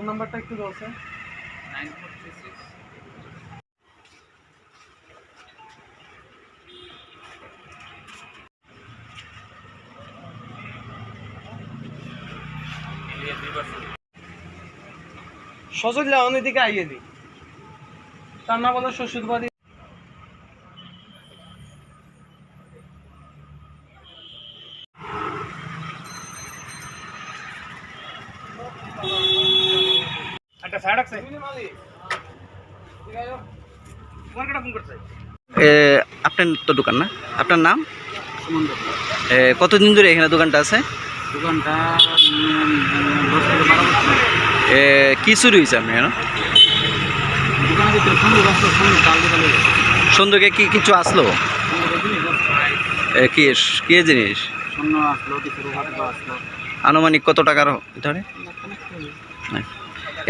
Phone নাম্বারটা একটু বলছে। 9436 সজল অন্যদিকে আইয়ে দিই, তার না বলে শ্বশুরবাড়ি। একটা সাইড আছে আপনার তো দোকান না, আপনার নাম? কতদিন ধরে এখানে দোকানটা আছে? দোকানটা 10 থেকে 12 বছর। কি চুরি হয়েছে আপনি কেন? দোকানের ভিতরে সুন্দর আসলো, সুন্দর চাল দিতে লাগে। সন্ধ্যে কি কিছু আসলো? কি কি জিনিস? স্বর্ণ আসলো, কিছু রূপা আসলো। আনুমানিক কত টাকার ধরে?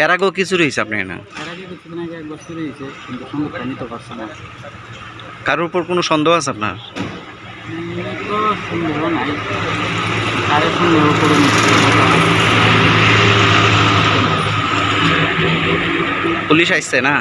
এর আগেও কি চুরি হয়েছে আপনি এখানে? এর আগে কিছুদিন আগে একবার চুরি হয়েছে, কিন্তু সন্দেহটা নিতে পারছে না। কারোর উপর কোনো সন্দেহ আছে আপনার? তো সন্দেহ নাই, কারে সন্দেহ করুন। পুলিশ আসছে না?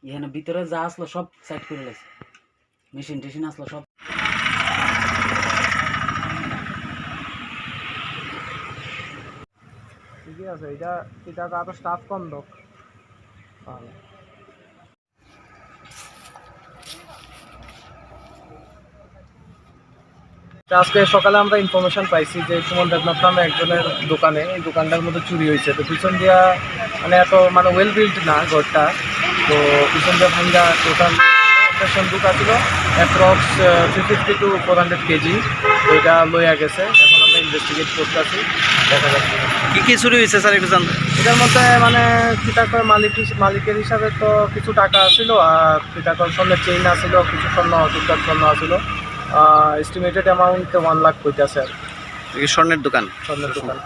এখানে ভিতরে যা আসলো সব সাইড করে লাগছে, মেশিন টেশিন আসলো সব। ঠিকই আছে, এটা আরো স্টাফ কম লোক ভালো। আজকে সকালে আমরা ইনফরমেশন পাইছি যে সুমন দেবনাথ নামে একজনের দোকানে, এই দোকানটার মধ্যে চুরি হয়েছে। তো পিছন দিয়া মানে এত মানে ওয়েল বিল্ড না ঘরটা, তো পিছন দিয়া ভাঙ্গা টোটাল একটা সন্দুক আছিল অ্যাপ্রক্স 350 to 400 কেজি। তো এটা লইয়া গেছে, এখন আমরা ইনভেস্টিগেট করতেছি, দেখা যাচ্ছে কি চুরি হয়েছে স্যার একটু জানতে? এটার মধ্যে মানে কৃতাকর মালিকের হিসাবে তো কিছু টাকা আছিল, আর কৃতাকর স্বর্ণের চেইন আছিল, কিছু স্বর্ণ টুকটাক স্বর্ণ আছিল। এস্টিমেটেড অ্যামাউন্ট 1 লাখ কইতেছে আর স্বর্ণের দোকান? স্বর্ণের দোকান।